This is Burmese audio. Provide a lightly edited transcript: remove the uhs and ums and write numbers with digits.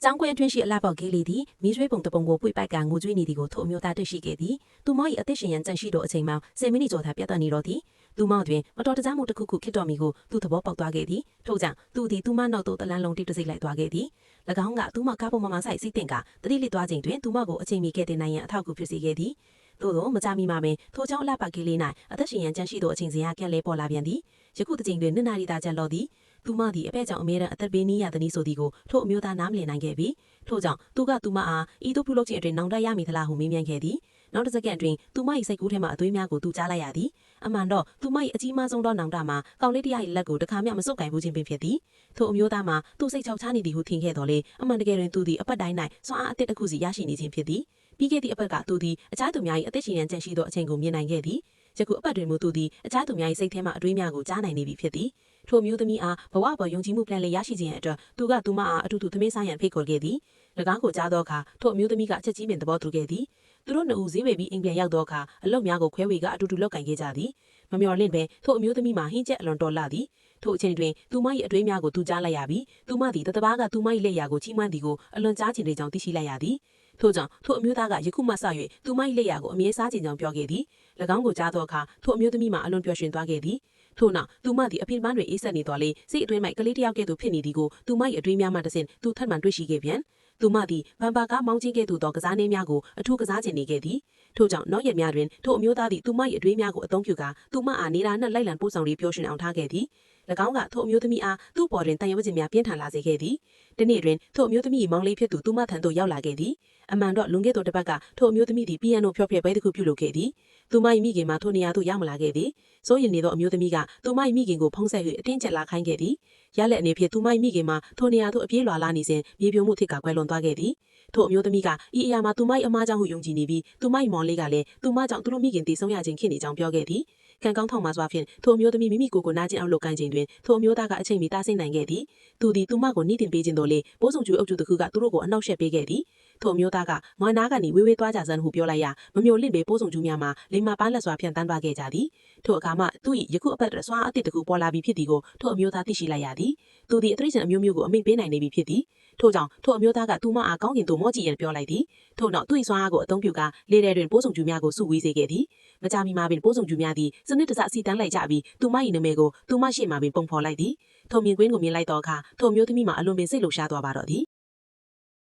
张贵军是拉宝给里的，米水泵的泵我不白干，我追你的个头没有打对是给的，都毛一得是人真是多情毛，谁没你做他别到你了的，都毛段我到这咱们的苦苦看到米个，都他包包多给的，头讲都的都毛脑都的蓝龙的都是来多给的，那个红个都毛卡布妈妈晒是定个，这里里多整段都毛个情米给的那样套股票是给的。多多么加密码面，头将拉巴给里来，得是人真是多情人啊，跟来包那边的，结果的整段你哪里大家老的。သူမသည်အပဲကြောင့်အမြဲတမ်းအသက်ပေးနေရသည်ဆိုသည်ကိုထို့အမျိုးသားနားမလည်နိုင်ခဲ့ပြီထို့ကြောင့်သူကသူမအားဤသို့ပြုလုပ်ခြင်းအတွင်းနောင်တရမည်သလားဟုမေးမြန်းခဲ့သည်နောက်တစ်စက္ကန့်အတွင်းသူမ၏စိတ်ကူးထဲမှအသွေးများကိုသူကြားလိုက်ရသည်အမှန်တော့သူမ၏အကြီးမားဆုံးသောနောင်တမှာကောင်လေးတရား၏လက်ကိုတစ်ခါမျှမစုပ်ကင်ဘူးခြင်းပင်ဖြစ်သည်ထို့အမျိုးသားမှာသူစိတ်ချောက်ချနေသည်ဟုထင်ခဲ့တော်လေအမှန်တကယ်တွင်သူသည်အပတ်တိုင်း၌စွမ်းအားအသစ်တစ်ခုစီရရှိနေခြင်းဖြစ်သည်ပြီးခဲ့သည့်အပတ်ကသူသည်အခြားသူများ၏အသက်ရှင်ရန်ကြံ့ရှိသောအချိန်ကိုမြင်နိုင်ခဲ့သည်ယခုအပတ်တွင်မူသူသည်အခြားသူများ၏စိတ်ထဲမှအတွေးများကိုကြားနိုင်နေပြီဖြစ်သည်ထိုမျိုးသမီးအားဘဝပေါ်ယုံကြည်မှုပြန်လည်ရရှိခြင်းအတွက်သူကသူမအားအတူတူသမင်းဆိုင်ရန်ဖိတ်ခေါ်ခဲ့သည်၎င်းကိုကြားသောအခါထိုအမျိုးသမီးကအချက်ကြီးပင်သဘောတူခဲ့သည်သူတို့နှစ်ဦးဈေးဝယ်ပြီးအိမ်ပြန်ရောက်သောအခါအလုပ်များကိုခွဲဝေကအတူတူလုပ်ကင်ခဲ့ကြသည်မမျှော်လင့်ပဲထိုအမျိုးသမီးမှာဟင်းချက်အလွန်တော်လာသည်ထိုအချိန်တွင်သူမ၏အတွေးများကိုသူကြားလိုက်ရပြီးသူမသည်တတဘာကသူမ၏လက်ရာကိုချီးမွမ်းသည်ကိုအလွန်ကြားချင်တဲ့ကြောင့်သိရှိလိုက်ရသည်ထို့ကြောင့်ထိုအမျိုးသားကယခုမှစ၍သူမ၏လက်ရာကိုအမြဲစားခြင်းကြောင့်ပြောခဲ့သည်၎င်းကိုကြားသောအခါထိုအမျိုးသမီးမှာအလွန်ပျော်ရွှင်သွားခဲ့သည်ထို့နောက်သူမသည်အဖေပန်းတွင်အေးဆက်နေတော်လေစိတ်အတွင်း၌ကလေးတစ်ယောက်ကဲ့သို့ဖြစ်နေသည်ကိုသူမ၏အတွေးများမှတဆင့်သူထပ်မံတွေ့ရှိခဲ့ပြန်သူမသည်ဗန်ပါကားမောင်းချင်းကဲ့သို့သောကစားနည်းများကိုအထူးကစားခြင်းနေခဲ့သည်ထို့ကြောင့်နောက်ရက်များတွင်ထိုအမျိုးသားသည်သူမ၏အတွေးများကိုအသုံးပြုကာသူမအားနေရာနှင့်လိုက်လံပို့ဆောင်ပြီးပျော်ရွှင်အောင်ထားခဲ့သည်၎င်းကထိုအမျိုးသမီးအားသူ့ပေါ်တွင်တန်ရုံးခြင်းများပြင်းထန်လာစေခဲ့သည်ဒီနေ့တွင်ထိုအမျိုးသမီးမောင်လေးဖြစ်သူသူမထံသို့ရောက်လာခဲ့သည်အမှန်တော့လွန်ခဲ့သောတစ်ပတ်ကထိုအမျိုးသမီးသည်ပီယန်နိုဖျော်ဖျက်ပွဲတစ်ခုပြုလုပ်ခဲ့သည်သူမ၏မိခင်မှထိုနေရာသို့ရောက်မလာခဲ့သည်စိုးရင်နေသောအမျိုးသမီးကသူမ၏မိခင်ကိုဖုံးဆက်၍အတင်းကျပ်လာခိုင်းခဲ့သည်ရလက်အနေဖြင့်သူမ၏မိခင်မှထိုနေရာသို့အပြေးလွာလာနေစဉ်မြေပြိုမှုထစ်ကကွယ်လွန်သွားခဲ့သည်ထိုအမျိုးသမီးကဤအရာမှာသူမ၏အမားကြောင့်ဟုယုံကြည်နေပြီးသူမ၏မောင်လေးကလည်းသူမကြောင့်သူတို့မိခင်တည်ဆုံးရခြင်းဖြစ်နေကြောင်းပြောခဲ့သည်ကံကောင်းထောက်မှစွာဖြင့်ထိုအမျိုးသမီးမိမိကိုယ်နာကျင်အောင်လုပ်ကိုင်ခြင်းတွင်ထိုအမျိုးသားကအချိန်မီတားဆီးနိုင်ခဲ့သည်သူသည်သူမကိုနှိမ့်တင်ပေးခြင်းတို့လေပိုးစုံကျူအုပ်ကျူတစ်ခုကသူတို့ကိုအနှောက်ယှက်ပေးခဲ့သည်ထိုအမျိုးသားကငွာနာကနေဝေးဝေးသွားကြစမ်းဟုပြောလိုက်ရမမျိုးလင့်ပေပိုးစုံကျူများမှာလိမ္မာပန်းလက်စွာဖြန့်တန်းသွားခဲ့ကြသည်ထိုအခါမှသူ၏ယခုအပတ်စွာအသစ်တစ်ခုပေါ်လာပြီးဖြစ်သည်ကိုထိုအမျိုးသားသိရှိလိုက်ရသည်သူသည်အထရိစံအမျိုးမျိုးကိုအမိန့်ပေးနိုင်နေပြီဖြစ်သည်ထို့ကြောင့်ထိုအမျိုးသားကသူမအားကောင်းကင်သို့မော့ကြည့်ရန်ပြောလိုက်သည်ထို့နောက်သူ၏စွမ်းအားကိုအသုံးပြုကာလေထဲတွင်ပိုးစုံကျူများကိုစုဝေးစေခဲ့သည်မကြာမီမှာပင်ပိုးစုံကျူများသည်စနစ်တကျစီတန်းလိုက်ကြပြီးသူမ၏နာမည်ကိုသူမရှိမှပင်ပုံဖော်လိုက်သည်ထိုမြင်ကွင်းကိုမြင်လိုက်သောအခါထိုမျိုးသမီးမှာအလွန်ပင်စိတ်လှုပ်ရှားသွားပါတော့သည်